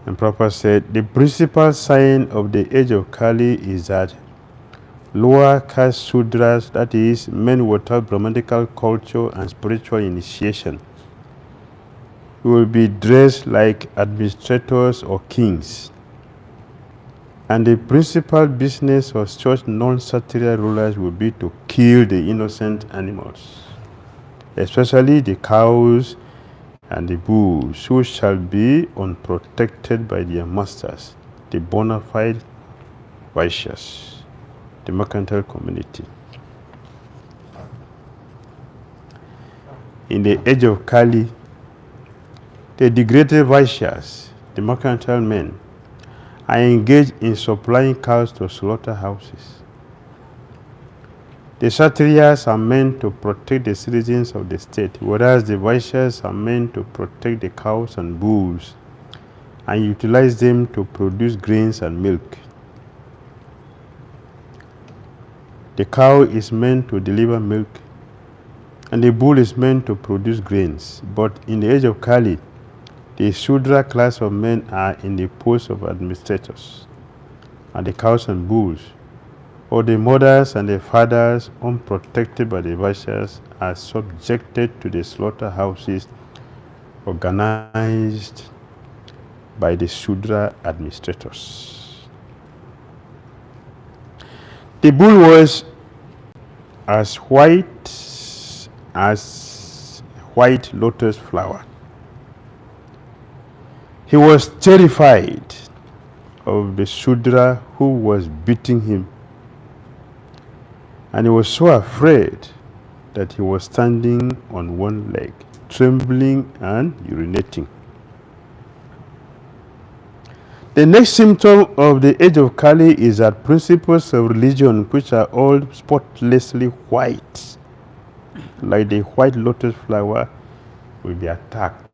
And Prabhupada said, the principal sign of the age of Kali is that lower caste Sudras, that is, men without Brahmanical culture and spiritual initiation, will be dressed like administrators or kings. And the principal business of such non-Kshatriya rulers will be to kill the innocent animals, especially the cows and the bulls, who shall be unprotected by their masters, the bona fide Vaishyas, the mercantile community. In the age of Kali, the degraded Vaishyas, the mercantile men, are engaged in supplying cows to slaughterhouses. The Kshatriyas are meant to protect the citizens of the state, whereas the Vaishyas are meant to protect the cows and bulls and utilize them to produce grains and milk. The cow is meant to deliver milk, and the bull is meant to produce grains. But in the age of Kali, the Shudra class of men are in the post of administrators, and the cows and bulls, or the mothers and the fathers, unprotected by the Vaishyas, are subjected to the slaughterhouses organized by the Shudra administrators. The bull was as white lotus flower. He was terrified of the Shudra who was beating him, and he was so afraid that he was standing on one leg, trembling and urinating. The next symptom of the age of Kali is that principles of religion, which are all spotlessly white, like the white lotus flower, will be attacked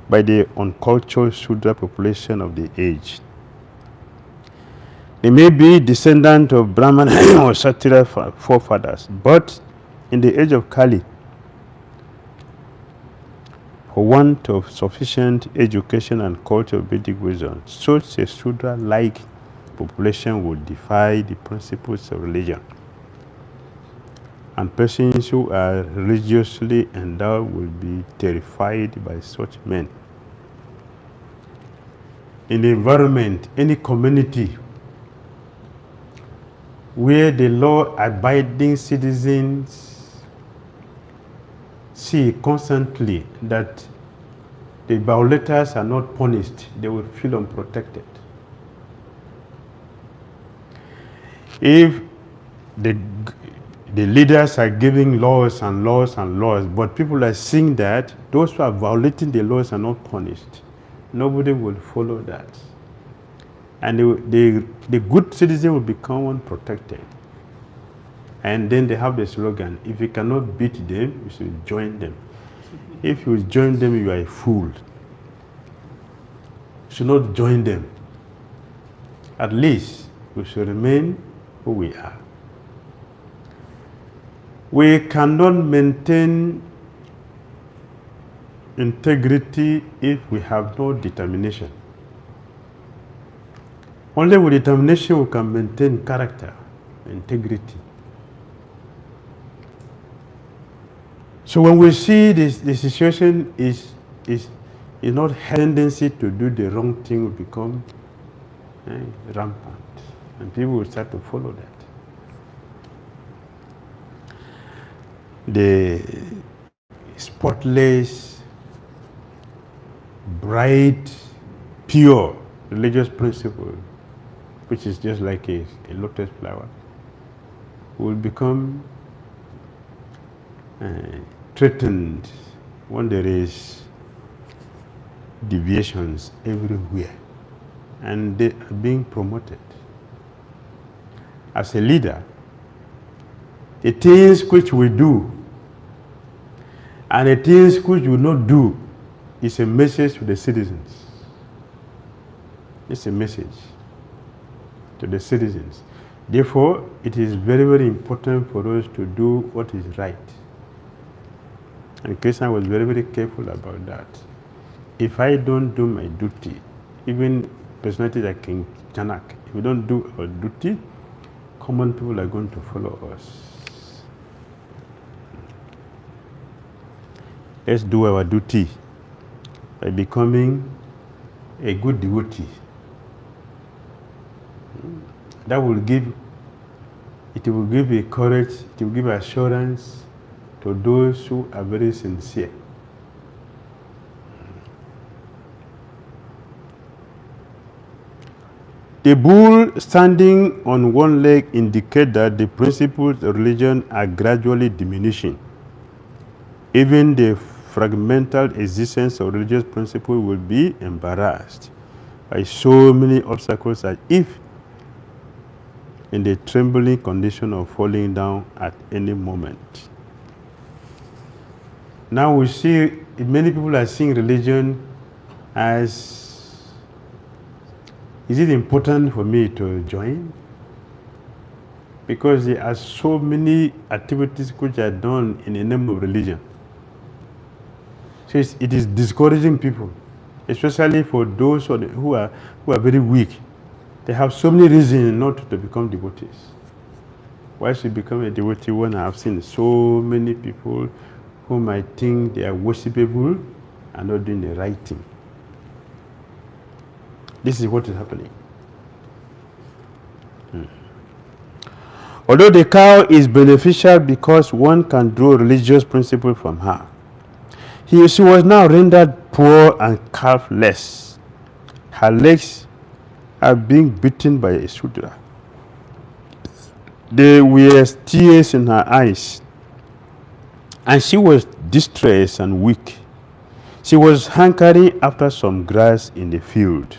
by the uncultured Shudra population of the age. They may be descendant of Brahman or Kshatriya forefathers, but in the age of Kali, for want of sufficient education and culture of Vedic wisdom, such a Shudra-like population would defy the principles of religion. And persons who are religiously endowed will be terrified by such men. In the environment, any community where the law-abiding citizens see constantly that the violators are not punished, they will feel unprotected. If the leaders are giving laws and laws and laws, but people are seeing that those who are violating the laws are not punished, nobody will follow that. And the good citizen will become unprotected. And then they have the slogan, if you cannot beat them, you should join them. If you join them, you are a fool. You should not join them. At least we should remain who we are. We cannot maintain integrity if we have no determination. Only with determination we can maintain character, integrity. So when we see this, the situation is not tendency to do the wrong thing will become rampant, and people will start to follow that. The spotless, bright, pure religious principle, which is just like a lotus flower, will become threatened when there is deviations everywhere, and they are being promoted. As a leader, the things which we do and the things which we not do is a message to the citizens. It's a message to the citizens. Therefore, it is very, very important for us to do what is right. And Krishna was very, very careful about that. if I don't do my duty, even personalities like King Janak, if we don't do our duty, common people are going to follow us. Let's do our duty by becoming a good devotee. That will give a courage, it will give assurance to those who are very sincere. The bull standing on one leg indicates that the principles of religion are gradually diminishing. Even the fragmental existence of religious principles will be embarrassed by so many obstacles that if in the trembling condition of falling down at any moment. Now we see many people are seeing religion as, is it important for me to join? Because there are so many activities which are done in the name of religion. So it is discouraging people, especially for those who are very weak. They have so many reasons not to become devotees. Why should become a devotee when I have seen so many people whom I think they are worshipable and not doing the right thing? This is what is happening. Although the cow is beneficial because one can draw religious principle from her, she was now rendered poor and calfless. Her legs are being beaten by a Sudra. There were tears in her eyes, and she was distressed and weak. She was hankering after some grass in the field.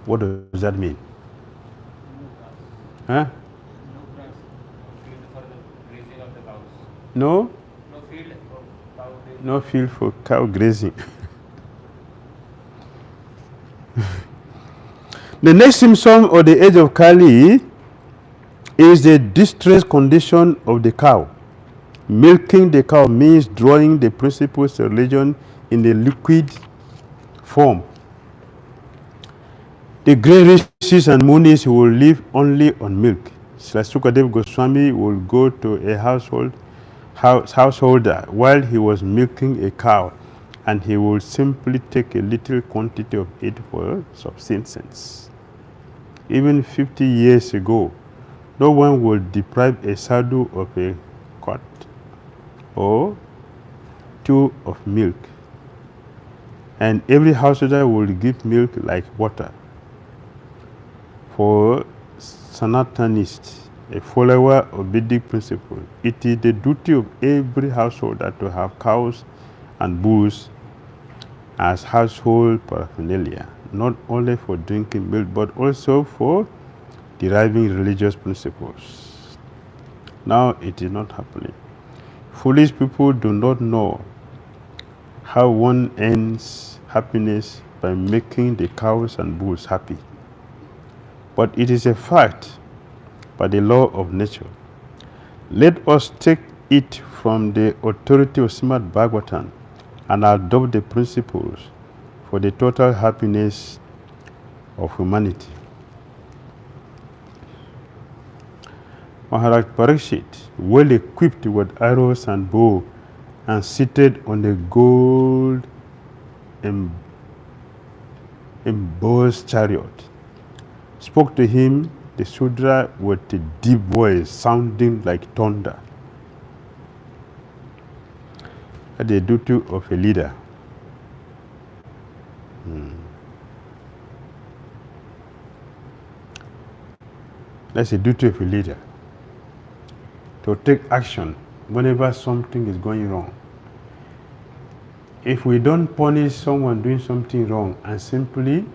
What does that mean? Huh? No grass, no field for the grazing of the cows. No? No field for cow grazing. No field for cow grazing. The next symptom of the age of Kali is the distressed condition of the cow. Milking the cow means drawing the principles of religion in the liquid form. The great rishis and munis will live only on milk. Sri Sukadev Goswami will go to a householder while he was milking a cow, and he will simply take a little quantity of it for subsistence. Even 50 years ago, no one would deprive a sadhu of a quart or two of milk, and every householder will give milk like water. For Sanatanists, a follower of Vedic principle, it is the duty of every householder to have cows and bulls as household paraphernalia, not only for drinking milk, but also for deriving religious principles. Now it is not happening. Foolish people do not know how one earns happiness by making the cows and bulls happy. But it is a fact by the law of nature. Let us take it from the authority of Srimad Bhagavatam and adopt the principles for the total happiness of humanity. Maharaj Pariksit, well equipped with arrows and bow and seated on a gold embossed chariot, spoke to him, the Sudra, with a deep voice sounding like thunder. That's the duty of a leader. That's the duty of a leader, to take action whenever something is going wrong. If we don't punish someone doing something wrong and simply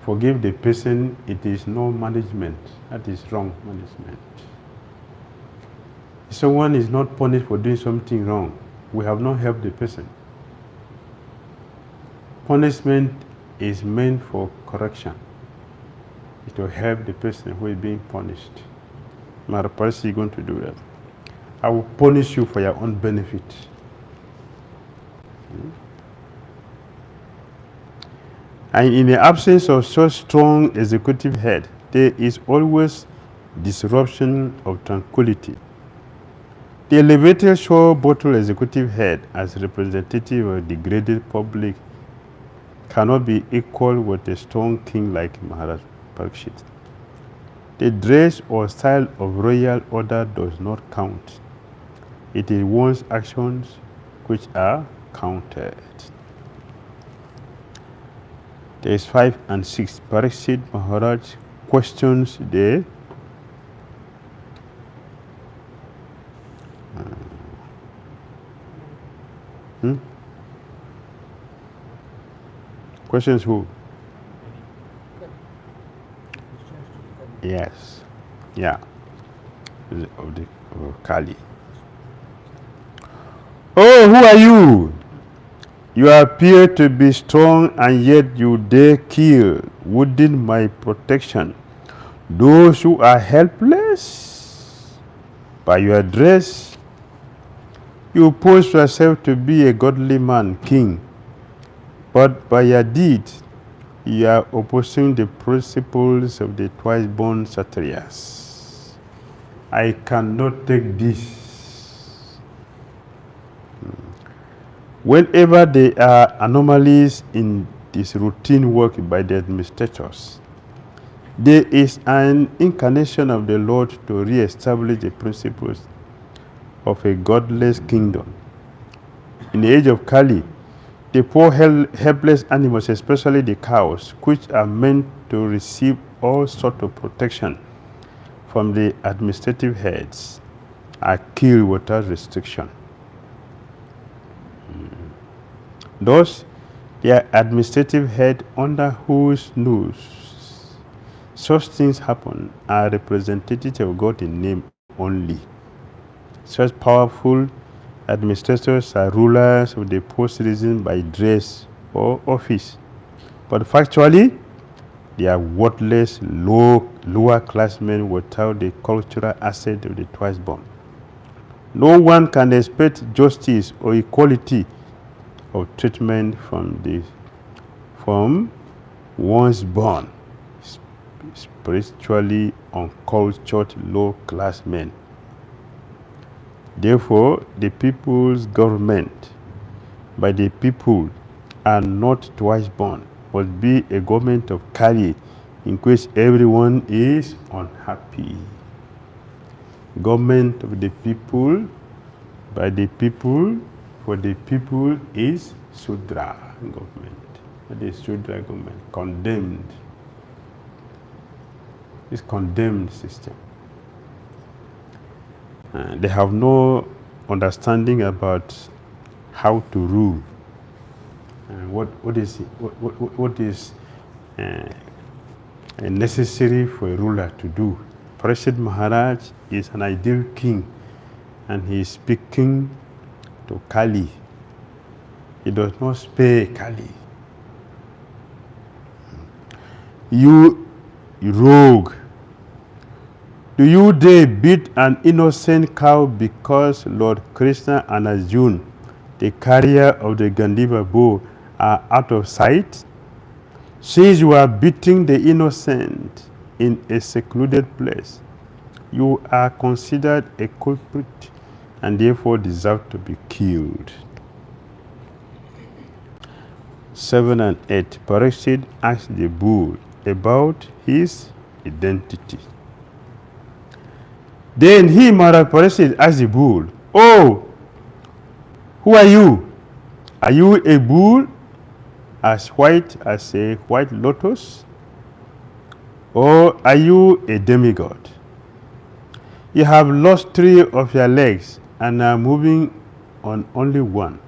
forgive the person, it is no management. That is wrong management. If someone is not punished for doing something wrong, we have not helped the person. Punishment is meant for correction. It will help the person who is being punished. Maharaj is going to do that. I will punish you for your own benefit. And in the absence of such strong executive head, there is always disruption of tranquility. The elevated show bottle executive head as representative of the degraded public cannot be equal with a strong king like Maharaj Pariksit. The dress or style of royal order does not count. It is one's actions which are counted. There is 5 and 6. Pariksit Maharaj questions the questions who? Yes. Yeah. Of Kali. Oh, who are you? You appear to be strong and yet you dare kill within my protection those who are helpless. By your dress, you pose yourself to be a godly man, king, but by your deed, you are opposing the principles of the twice-born Kshatriyas. I cannot take this. Whenever there are anomalies in this routine work by the administrators, there is an incarnation of the Lord to re-establish the principles of a godless kingdom. In the age of Kali, the poor helpless animals, especially the cows, which are meant to receive all sorts of protection from the administrative heads, are killed without restriction. Thus, their administrative head under whose nose such things happen are representatives of God in name only. Such powerful administrators are rulers of the post reason by dress or office, but factually, they are worthless, lower class men without the cultural asset of the twice born. No one can expect justice or equality of treatment from once born, spiritually uncultured low-class men. Therefore, the people's government by the people and not twice born must be a government of Kali in which everyone is unhappy. Government of the people by the people for the people is Sudra government. That is Sudra government, condemned. It's condemned system. They have no understanding about how to rule. What is necessary for a ruler to do. Pariksit Maharaj is an ideal king, and he is speaking to Kali. He does not spare Kali. You rogue, do you dare beat an innocent cow because Lord Krishna and Arjuna, the carrier of the Gandiva bow, are out of sight? Since you are beating the innocent in a secluded place, you are considered a culprit and therefore deserve to be killed. 7 and 8. Pariksit asked the bull about his identity. Then he, Maharaj Pariksit, asked the bull, "Oh, who are you? Are you a bull as white as a white lotus? Or are you a demigod? You have lost 3 of your legs and are moving on only one.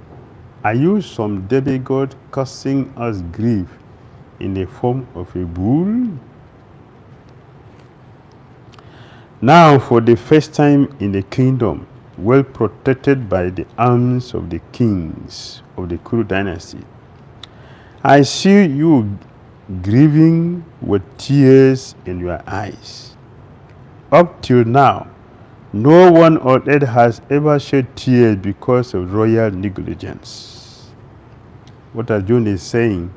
Are you some demigod causing us grief in the form of a bull?" Now, for the first time in the kingdom, well protected by the arms of the kings of the Kuru dynasty, I see you grieving with tears in your eyes. Up till now, no one on earth has ever shed tears because of royal negligence. What Arjuna is saying,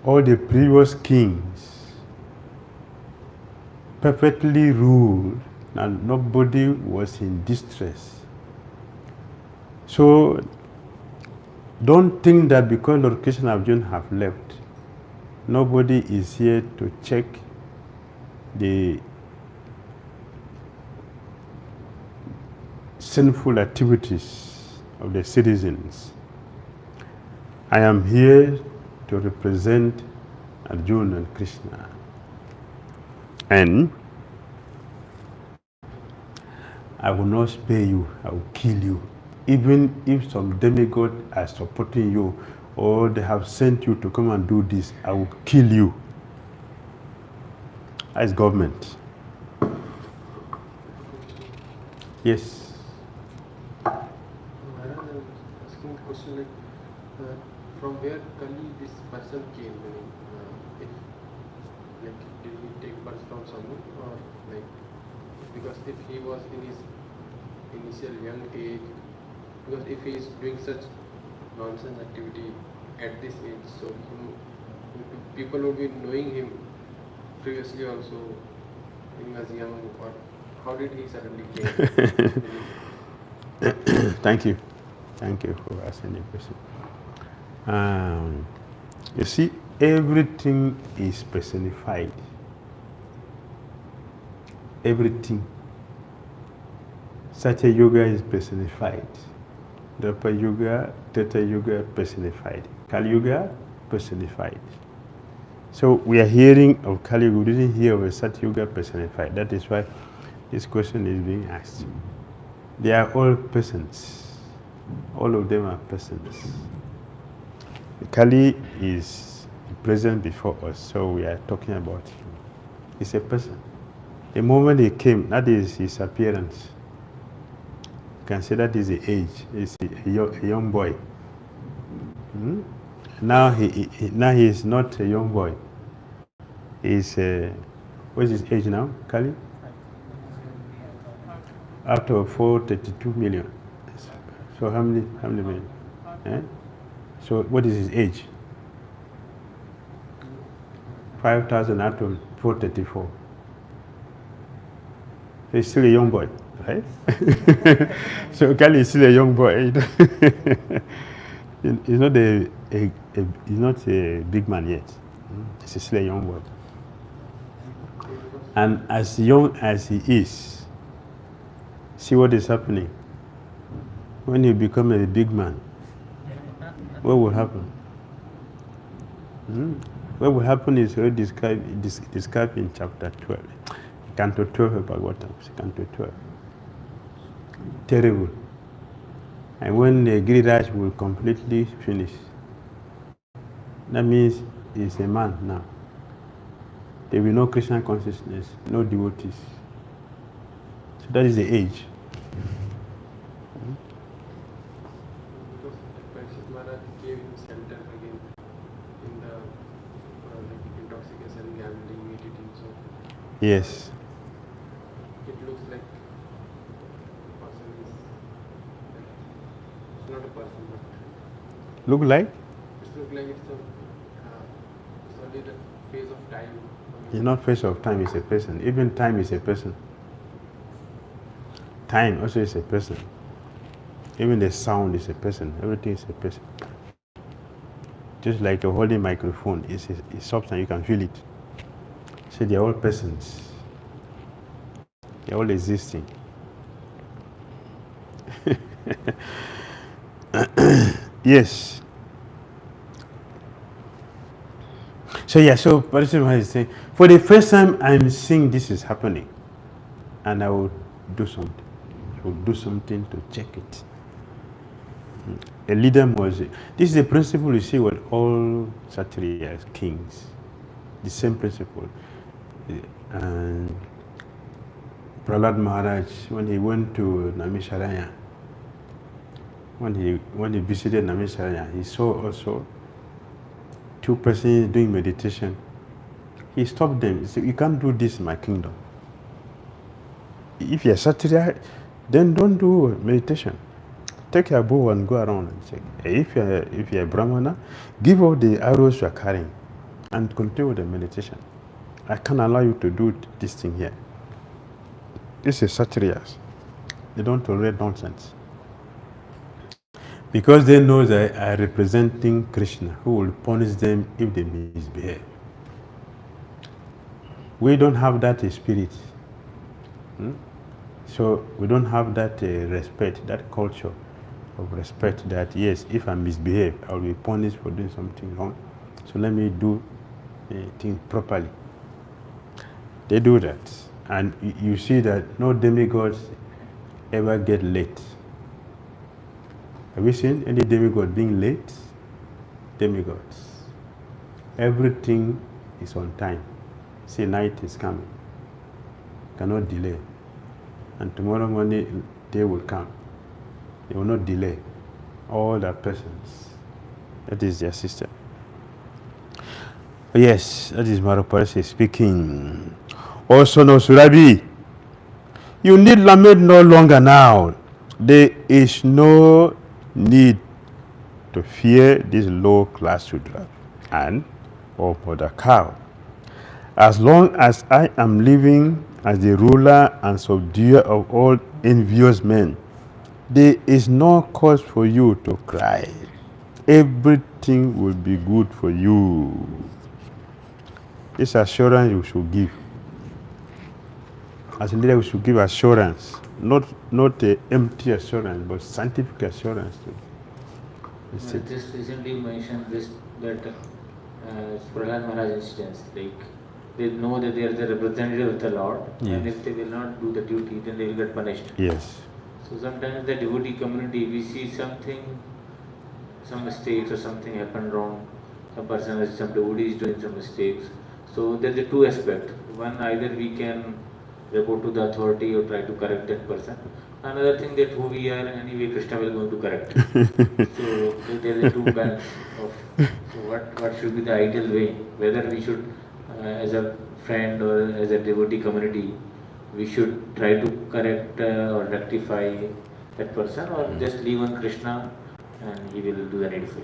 all the previous kings perfectly ruled and nobody was in distress. So don't think that because Lord Krishna and Arjuna have left, nobody is here to check the sinful activities of the citizens. I am here to represent Arjuna and Krishna. And I will not spare you, I will kill you. Even if some demigod are supporting you or they have sent you to come and do this, I will kill you. As government. Yes. Maharaj, I was asking the question like, from where Kali this person came? If, like, did he take birth from someone, or like, because if he was in his initial young age, because if he is doing such nonsense activity at this age, so people would be knowing him previously also when he was young, or how did he suddenly came? Thank you. Thank you for asking the question. You see, everything is personified. Everything. Satya Yoga is personified. Dapa Yoga, Theta Yoga personified. Kali Yoga personified. So we are hearing of Kali Yoga, we didn't hear of a Satya Yoga personified. That is why this question is being asked. They are all persons. All of them are persons. Kali is present before us, so we are talking about him. He's a person. The moment he came, that is his appearance. You can say that is the age. He's a young boy. Now he is not a young boy. He's what is his age now, Kali? Out of 432 million. So how many million? So what is his age? 5,000 out of 434. So he's still a young boy, right? So Kali is still a young boy. He's not a big man yet. He's still a young boy. And as young as he is, see what is happening. When you become a big man, what will happen? What will happen is already described in chapter 12. Canto 12 of Bhagavatam, Canto 12. Terrible. And when the Giriraj will completely finish, that means he's a man now. There will be no Krishna consciousness, no devotees. So that is the age. Because Pariksit Maharaj gave him center again in the like intoxication, gambling, meditating. So Yes. it looks like the person is like, it's not a person, but Look like? it looks like it's only the phase of time. It's not phase of time, it's a person. Even time is a person. Time also is a person. Even the sound is a person. Everything is a person. Just like a holding microphone, it's substance, you can feel it. So they are all persons. They are all existing. Yes. So Pariksit Maharaj is saying, for the first time I'm seeing this is happening, and I will do something. I will do something to check it. A leader must. This is the principle you see with all Kshatriyas, kings. The same principle. And Prahlad Maharaj, when he went to Namisharanya, when he visited Namisharanya, he saw also two persons doing meditation. He stopped them. He said, "You can't do this in my kingdom. If you're Kshatriya, then don't do meditation. take your bow and go around and check. If you're a Brahmana, give all the arrows you are carrying and continue with the meditation. I can't allow you to do this thing here. This is Satrias. They don't tolerate nonsense. Because they know they are representing Krishna, who will punish them if they misbehave. We don't have that spirit. So we don't have that respect, that culture of respect that, yes, if I misbehave, I will be punished for doing something wrong. So let me do things properly. They do that. And you see that no demigods ever get late. Have you seen any demigod being late? Demigods. Everything is on time. See, night is coming. Cannot delay. And tomorrow morning, they will come. They will not delay. All their persons. That is their system. Yes, that is Maruparisi speaking. O son of Surabi, you need lament no longer now. There is no need to fear this low-class Shudra and or mother cow. As long as I am living as the ruler and subduer of all envious men, there is no cause for you to cry. Everything will be good for you. This assurance you should give. As a leader, we should give assurance, not empty assurance, but scientific assurance. Just recently you mentioned this, that Prahlad Maharaj instance, like they know that they are the representative of the Lord, yes. And if they will not do the duty, then they will get punished. Yes. So sometimes the devotee community, we see something, some mistakes or something happened wrong, some person, some devotee is doing some mistakes. So there is a two aspects. One, either we can report to the authority or try to correct that person. Another thing, that who we are, anyway Krishna will going to correct. So there is a two balance of so what should be the ideal way, whether we should as a friend or as a devotee community, we should try to correct or rectify that person, or just leave on Krishna and he will do the needful.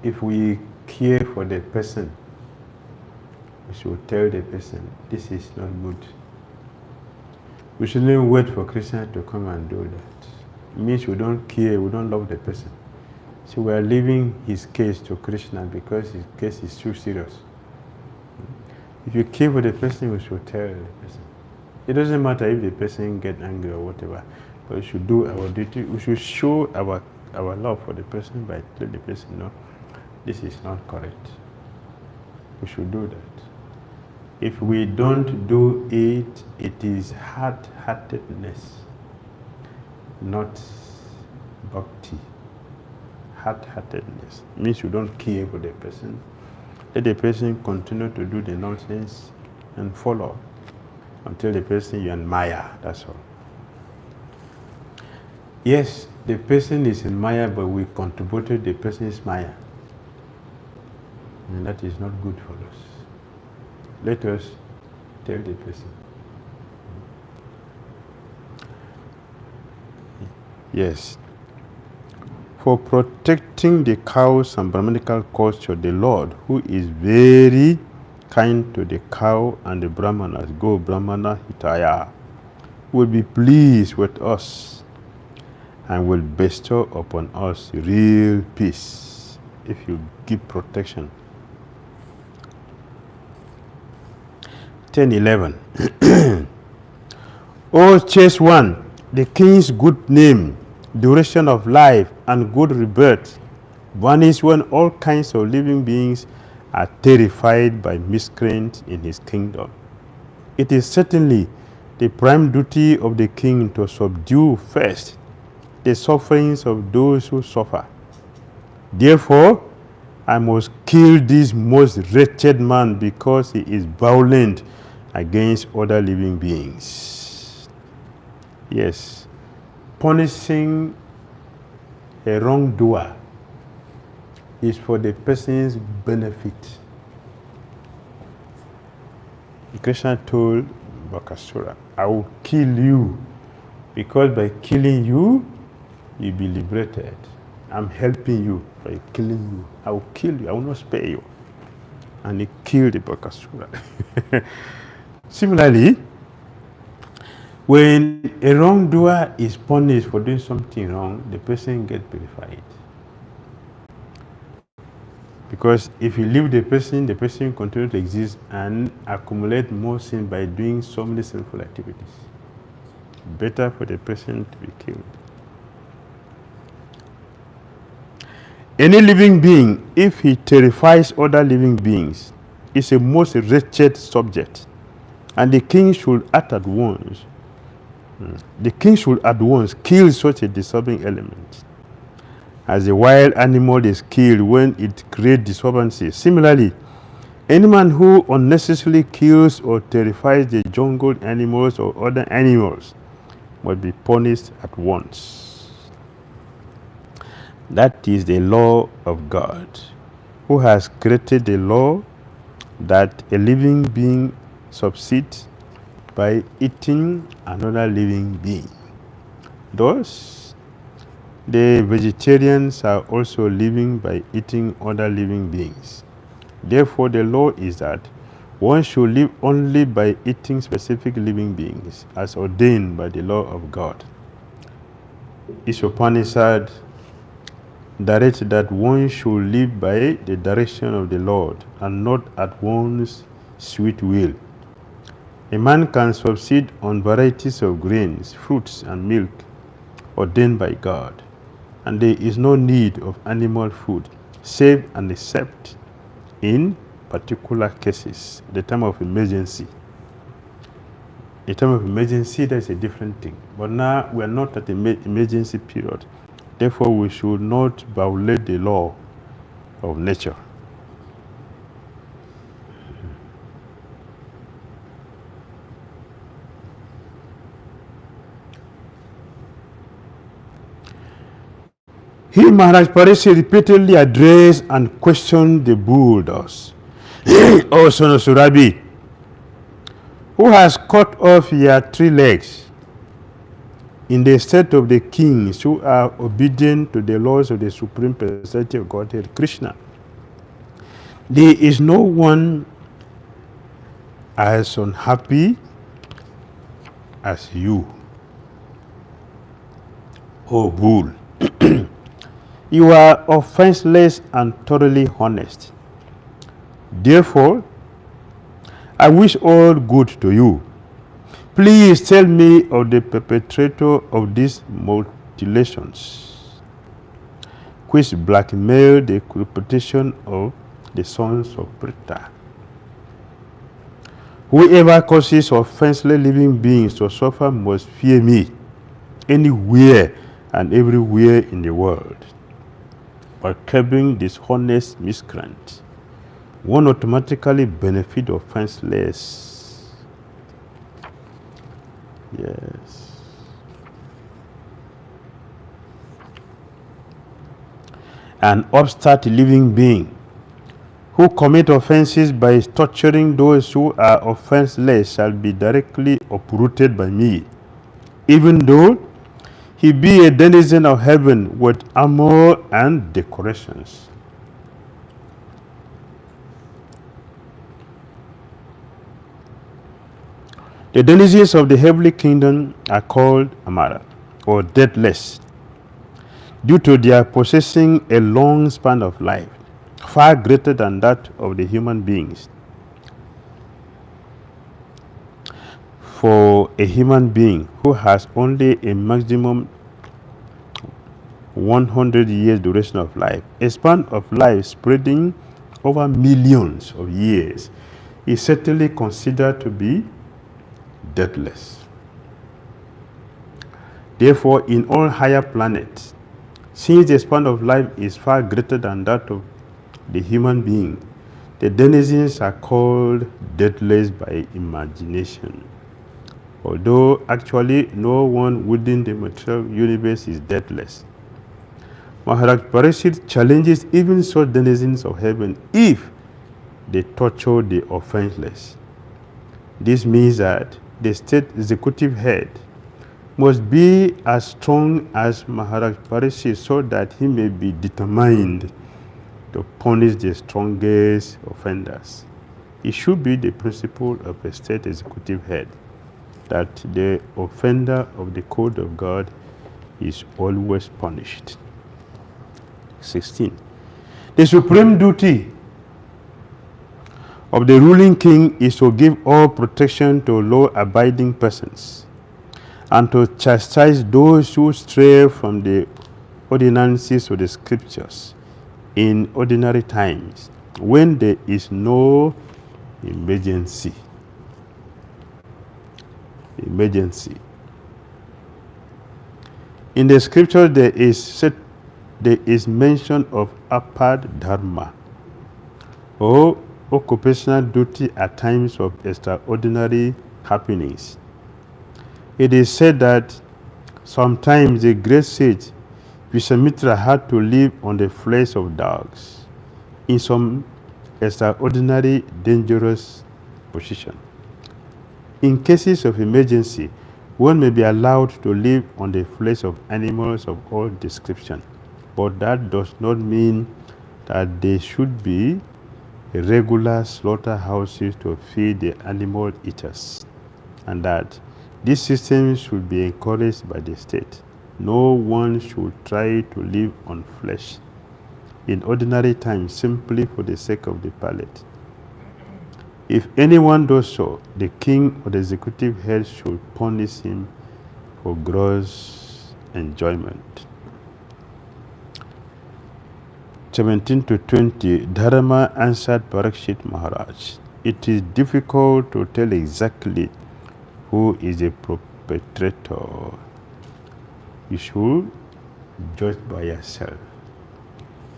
If we care for the person, we should tell the person, this is not good. We shouldn't wait for Krishna to come and do that. It means we don't care, we don't love the person. So we are leaving his case to Krishna because his case is too serious. If you care for the person, we should tell the person. It doesn't matter if the person gets angry or whatever, but we should do our duty. We should show our love for the person by letting the person know this is not correct. We should do that. If we don't do it, it is hard-heartedness, not bhakti. Hard-heartedness means you don't care for the person. Let the person continue to do the nonsense and follow until the person you admire, that's all. Yes, the person is in Maya, but we contributed the person's Maya. And that is not good for us. Let us tell the person. Yes. For protecting the cows and Brahmanical culture, the Lord, who is very kind to the cow and the Brahmanas, go Brahmana Hitaya, will be pleased with us and will bestow upon us real peace if you give protection. 10:11. O chaste one, the king's good name, duration of life, and good rebirth vanish when all kinds of living beings are terrified by miscreants in his kingdom. It is certainly the prime duty of the king to subdue first the sufferings of those who suffer. Therefore, I must kill this most wretched man because he is violent against other living beings. Yes, punishing a wrongdoer is for the person's benefit. Krishna told Bakasura, I will kill you Because by killing you, you'll be liberated. I'm helping you by killing you. I will kill you. I will not spare you. And he killed the Bakasura. Similarly, when a wrongdoer is punished for doing something wrong, the person gets purified. Because if you leave the person will continue to exist and accumulate more sin by doing so many sinful activities. Better for the person to be killed. Any living being, if he terrifies other living beings, is a most wretched subject, and the king should act at once. The king should at once kill such a disturbing element, as a wild animal is killed when it creates disturbances. Similarly, any man who unnecessarily kills or terrifies the jungle animals or other animals must be punished at once. That is the law of God, who has created the law that a living being subsists by eating another living being. Thus, the vegetarians are also living by eating other living beings. Therefore, the law is that one should live only by eating specific living beings, as ordained by the law of God. Upanishad directs that one should live by the direction of the Lord and not at one's sweet will. A man can subsist on varieties of grains, fruits, and milk ordained by God, and there is no need of animal food, save and except in particular cases, the time of emergency. A time of emergency, that's a different thing. But now we are not at the emergency period. Therefore, we should not violate the law of nature. He, Maharaj Pariksit, repeatedly addressed and questioned the Buddhas. O son of Surabi, who has cut off your 3 legs in the state of the kings who are obedient to the laws of the Supreme Personality of Godhead, Krishna? There is no one as unhappy as you, O bull. You are offenseless and thoroughly honest. Therefore, I wish all good to you. Please tell me of the perpetrator of these mutilations, which blackmailed the reputation of the sons of Pritha. Whoever causes offenseless living beings to suffer must fear me anywhere and everywhere in the world. By curbing dishonest miscreants, one automatically benefits offenseless. Yes. An upstart living being who commit offenses by torturing those who are offenseless shall be directly uprooted by me, even though he be a denizen of heaven with armor and decorations. The denizens of the heavenly kingdom are called Amara, or deathless, due to their possessing a long span of life, far greater than that of the human beings. For a human being who has only a maximum 100 years duration of life, a span of life spreading over millions of years is certainly considered to be deathless. Therefore, in all higher planets, since the span of life is far greater than that of the human being, the denizens are called deathless by imagination. Although actually no one within the material universe is deathless. Maharaj Pariksit challenges even such denizens of heaven if they torture the offenseless. This means that the state executive head must be as strong as Maharaj Pariksit so that he may be determined to punish the strongest offenders. It should be the principle of a state executive head that the offender of the code of God is always punished. 16. The supreme duty of the ruling king is to give all protection to law-abiding persons and to chastise those who stray from the ordinances of the scriptures in ordinary times when there is no emergency. In the scripture there is mention of apad dharma, or occupational duty at times of extraordinary happenings. It is said that sometimes the great sage Vishwamitra had to live on the flesh of dogs in some extraordinary dangerous position. In cases of emergency, one may be allowed to live on the flesh of animals of all description, but that does not mean that there should be regular slaughterhouses to feed the animal eaters, and that this system should be encouraged by the state. No one should try to live on flesh in ordinary times simply for the sake of the palate. If anyone does so, the king or the executive head should punish him for gross enjoyment. 17 to 20, Dharma answered Pariksit Maharaj, "It is difficult to tell exactly who is the perpetrator. You should judge by yourself.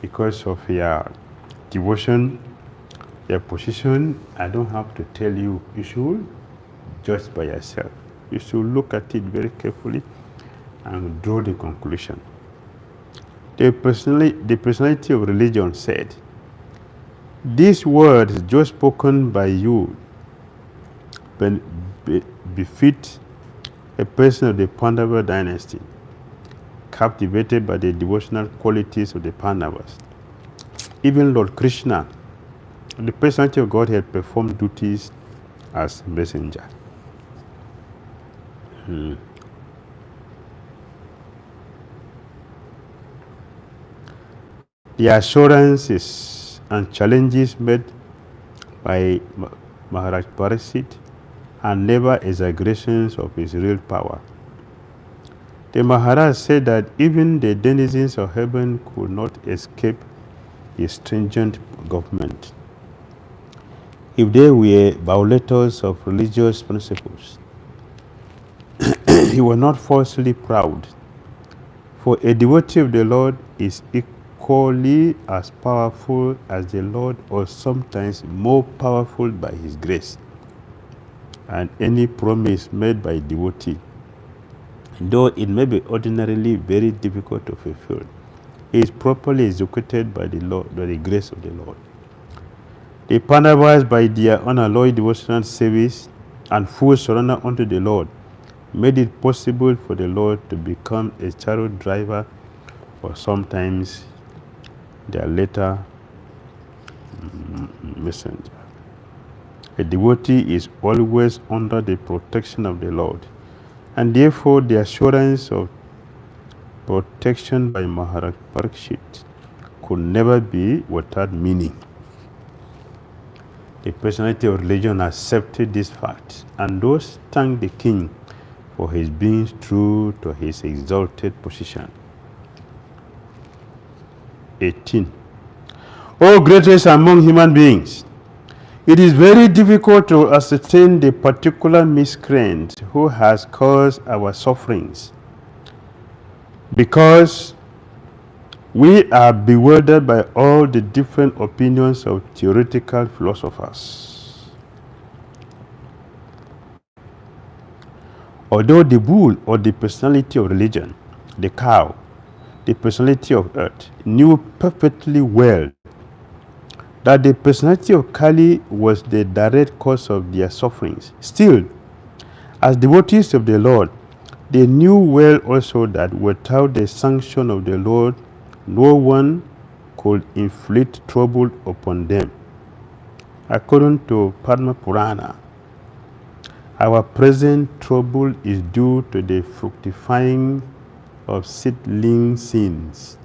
Because of your devotion, your position, I don't have to tell you. You should judge by yourself. You should look at it very carefully and draw the conclusion." The personality of religion said, "These words just spoken by you befit a person of the Pandava dynasty, captivated by the devotional qualities of the Pandavas. Even Lord Krishna, the personality of God, had performed duties as messenger." The assurances and challenges made by Maharaj Pariksit are never exaggerations of his real power. The Maharaj said that even the denizens of heaven could not escape his stringent government if they were violators of religious principles. He was not falsely proud, for a devotee of the Lord is equally as powerful as the Lord, or sometimes more powerful by his grace. And any promise made by a devotee, though it may be ordinarily very difficult to fulfill, is properly executed by the Lord, by the grace of the Lord. The Pandavas, by their unalloyed devotional service and full surrender unto the Lord, made it possible for the Lord to become a chariot driver, or sometimes their later messenger. A devotee is always under the protection of the Lord, and therefore the assurance of protection by Maharaj Pariksit could never be without meaning. The personality of religion accepted this fact, and thus thanked the king for his being true to his exalted position. 18. O greatest among human beings, it is very difficult to ascertain the particular miscreant who has caused our sufferings, because we are bewildered by all the different opinions of theoretical philosophers. Although the bull, or the personality of religion, the cow, the personality of earth, knew perfectly well that the personality of Kali was the direct cause of their sufferings, still, as devotees of the Lord, They knew well also that without the sanction of the Lord, no one could inflict trouble upon them. According to Padma Purana, our present trouble is due to the fructifying of seedling sins.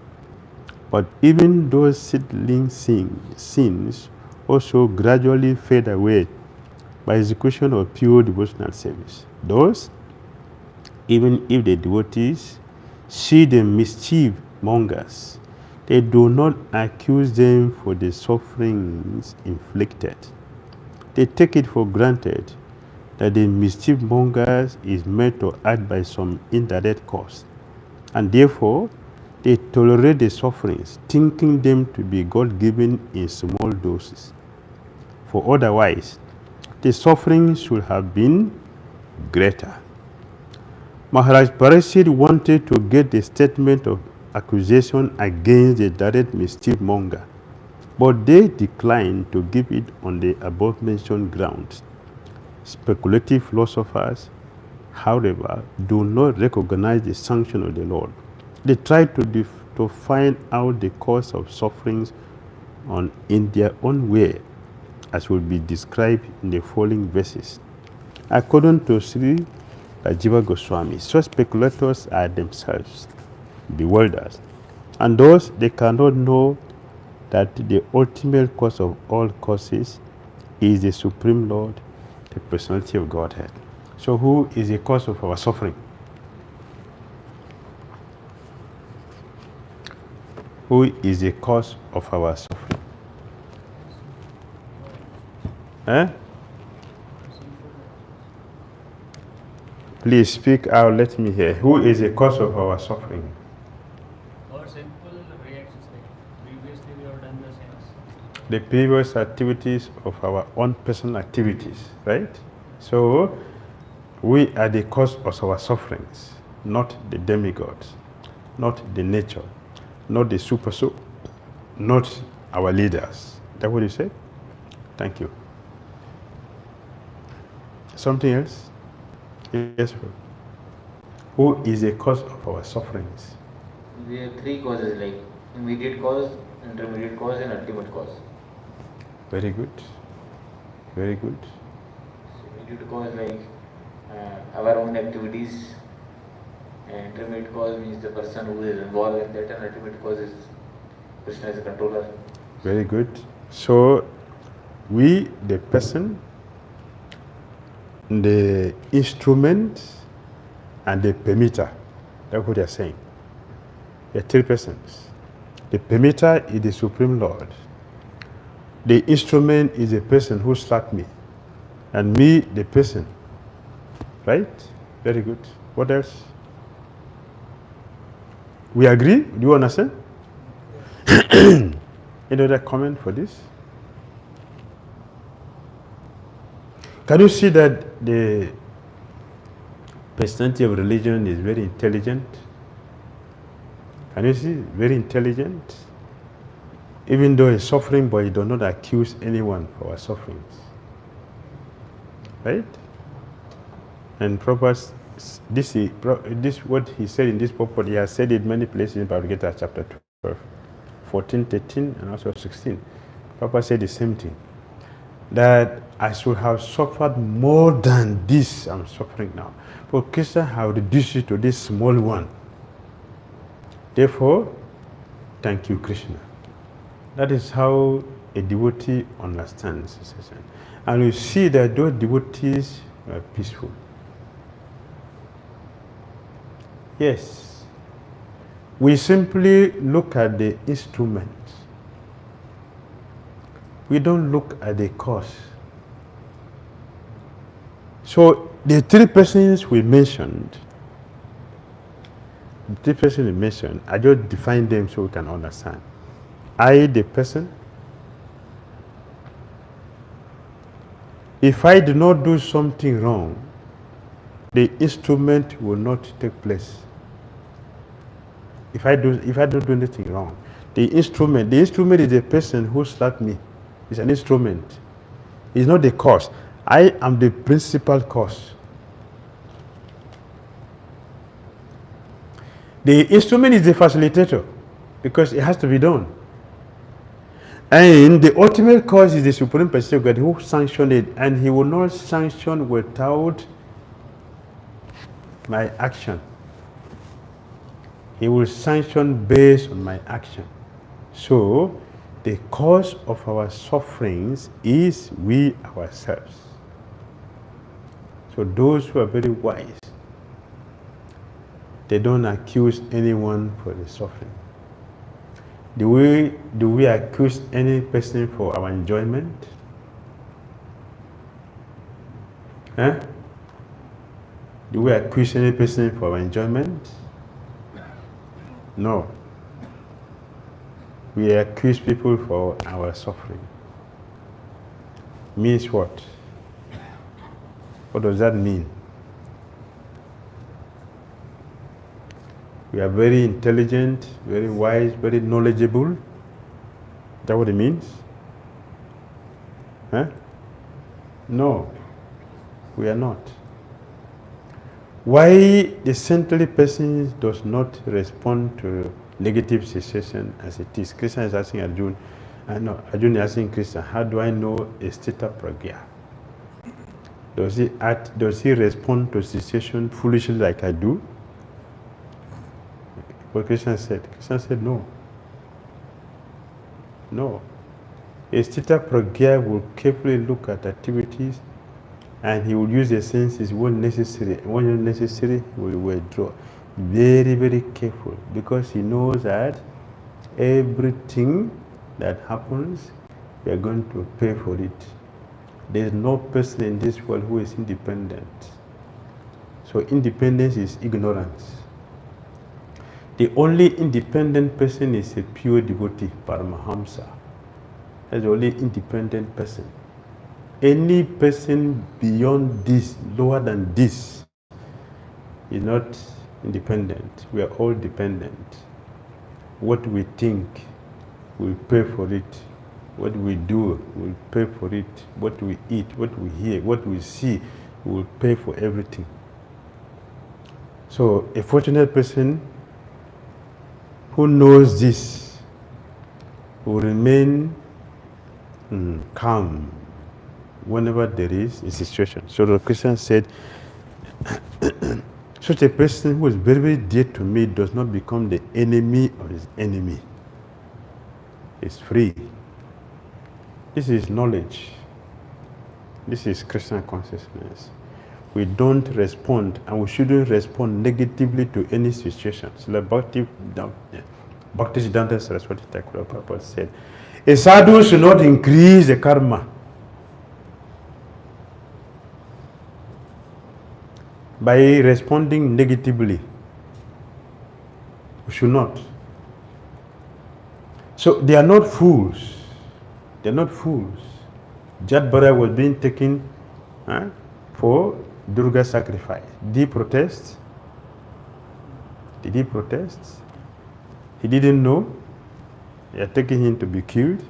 But even those seedling sins also gradually fade away by execution of pure devotional service. Those, even if the devotees see the mischief mongers, they do not accuse them for the sufferings inflicted. They take it for granted that the mischief mongers is meant to act by some indirect cause, and therefore they tolerate the sufferings, thinking them to be God-given in small doses. For otherwise, the suffering should have been greater. Maharaj Pariksit wanted to get the statement of accusation against the direct mischief monger, but they declined to give it on the above-mentioned grounds. Speculative philosophers, however, do not recognize the sanction of the Lord. They try to find out the cause of sufferings in their own way, as will be described in the following verses. According to Sri Rajiva Goswami, such speculators are themselves bewildered, and thus they cannot know that the ultimate cause of all causes is the Supreme Lord, the personality of Godhead. So who is the cause of our suffering? Who is the cause of our suffering? Please speak out, let me hear. Who is the cause of our suffering? Our simple reactions, like previously we have done the sins. The previous activities of our own personal activities, right? So, we are the cause of our sufferings, not the demigods, not the nature, not the super soul, not our leaders. Is that what you said? Thank you. Something else? Yes, sir. Who is the cause of our sufferings? There are three causes, like immediate cause, intermediate cause, and ultimate cause. Very good. Very good. So immediate cause, like our own activities, and intermediate cause means the person who is involved in that, and ultimate cause is Krishna as a controller. Very good. So, we, the person, the instrument, and the permitter. That's what they are saying. There are three persons. The permitter is the Supreme Lord. The instrument is the person who slapped me. And me, the person. Right? Very good. What else? We agree? Do you understand? Any other comment for this? Can you see that the personality of religion is very intelligent? Can you see? Very intelligent. Even though he's suffering, but he does not accuse anyone for our sufferings. Right? And Prabhupada, this what he said in this purport, he has said it many places in Bhagavad Gita chapter 12, 14, 13, and also 16. Prabhupada said the same thing. That I should have suffered more than this I'm suffering now. But Krishna has reduced it to this small one. Therefore, thank you, Krishna. That is how a devotee understands the session. And you see that those devotees are peaceful. Yes. We simply look at the instrument. We don't look at the cause. So the three persons we mentioned, I just define them so we can understand. I, the person, if I do not do something wrong, the instrument will not take place. If I don't do anything wrong, the instrument is the person who slapped me. It's an instrument. It's not the cause. I am the principal cause. The instrument is the facilitator because it has to be done. And the ultimate cause is the Supreme Personality of God who sanctioned it, and he will not sanction without my action. He will sanction based on my action. So, the cause of our sufferings is we ourselves. So those who are very wise, they don't accuse anyone for the suffering. Do we accuse any person for our enjoyment? Huh? Do we accuse any person for our enjoyment? No. We accuse people for our suffering. Means what? What does that mean? We are very intelligent, very wise, very knowledgeable. Is that what it means? Huh? No, we are not. Why the saintly person does not respond to negative cessation as it is? Krishna is asking Arjuna, Arjuna is asking Krishna, how do I know a state of pragya? Does he respond to cessation foolishly like I do? What Krishna said? Krishna said no. No. A sthita pragya will carefully look at activities and he will use the senses when necessary. When not necessary, he will withdraw. Very, very careful because he knows that everything that happens, we are going to pay for it. There is no person in this world who is independent. So independence is ignorance. The only independent person is a pure devotee, Paramahamsa. That's the only independent person. Any person beyond this, lower than this, is not independent. We are all dependent. What we think, we'll pay for it. What we do, we'll pay for it. What we eat, what we hear, what we see, we'll pay for everything. So a fortunate person who knows this will remain calm whenever there is a situation. So the Christian said, such a person who is very, very dear to me does not become the enemy of his enemy. He's free. This is knowledge. This is Christian consciousness. We don't respond, and we shouldn't respond negatively to any situation. So like Bhakti Siddhanta Saraswati Thakur Prabhupada said, a sadhu should not increase the karma by responding negatively. We should not. So they are not fools. They are not fools. Jadbara was being taken for Durga sacrifice. Did he protest? Did he protest? He didn't know. They are taking him to be killed.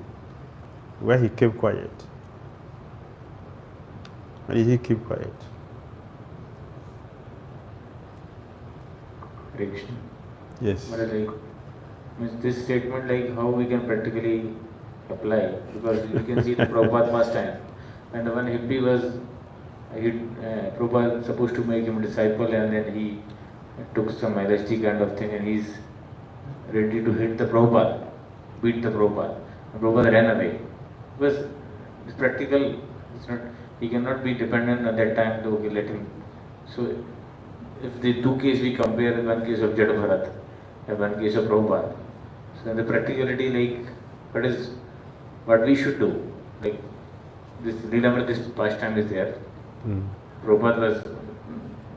Why he kept quiet? Why did he keep quiet? Krishna. Yes. But like, means this statement, like how we can practically apply, because you can see the Prabhupada first time, and when hippie was, Prabhupada supposed to make him a disciple, and then he took some LSD kind of thing, and he's ready to hit the Prabhupada, beat the Prabhupada. And Prabhupada ran away. Because it's practical, it's not, he cannot be dependent at that time to let him. So if the two cases we compare, one case of Jada Bharat and one case of Prabhupada. So in the practicality, like what we should do, like this Leela, this pastime is there. Prabhupada was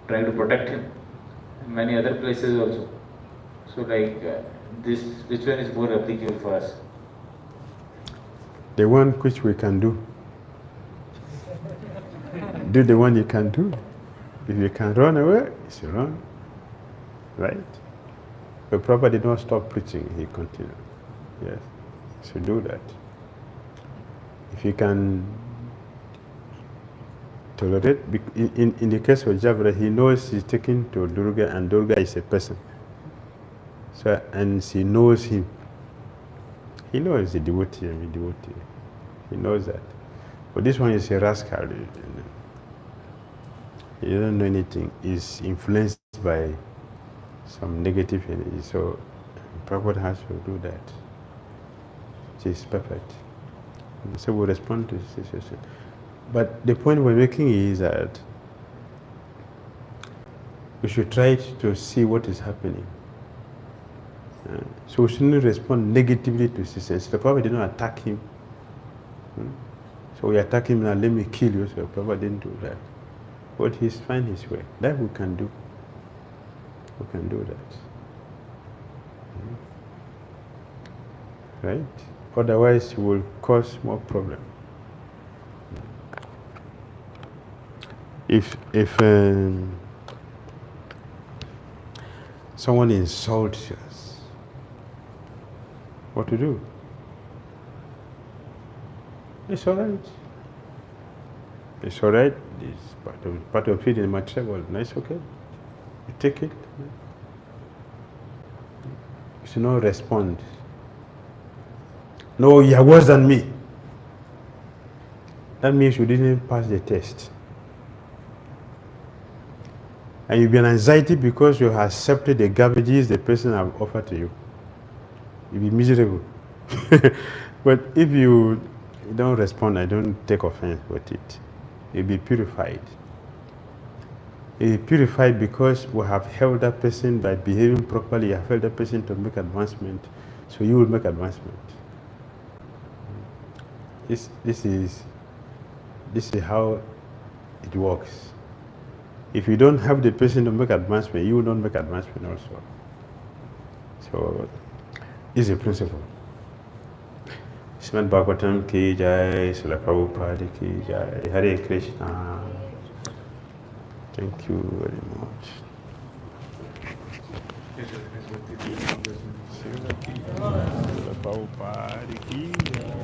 trying to protect him, and many other places also. So like this, which one is more applicable for us? The one which we can do. Do the one you can do. If you can run away, you run. Right? But Prabhupada did not stop preaching, he continued. Yes. So do that. If you can tolerate, in the case of Javra, he knows he's taken to Durga, and Durga is a person. So, and she knows him. He knows the devotee, I'm a devotee. He knows that. But this one is a rascal. He doesn't know anything. He's influenced by some negative energy. So Prabhupada has to do that. Which is perfect. So we respond to the situation. But the point we're making is that we should try to see what is happening. So we shouldn't respond negatively to situations. The Prabhupada did not attack him. So we attack him now, let me kill you. So Prabhupada didn't do that. But he's fine his way. That we can do. We can do that. Right? Otherwise, it will cause more problem. If someone insults us, what to do? It's all right. It's all right. It's part of it in my travel. No, it's okay. You take it. You should not respond. No, you are worse than me. That means you didn't pass the test. And you'll be in anxiety because you have accepted the garbages the person have offered to you. You'll be miserable. But if you don't respond, I don't take offense with it. You'll be purified. You'll be purified because we have held that person by behaving properly. You have held that person to make advancement. So you will make advancement. This is how it works. If you don't have the person to make advancement, you will not make advancement also. So, this is a principle. Srimad Bhagavatam ki jai, Srila Prabhupada ki jai, Hare Krishna. Thank you very much. Srila Prabhupada ki jai.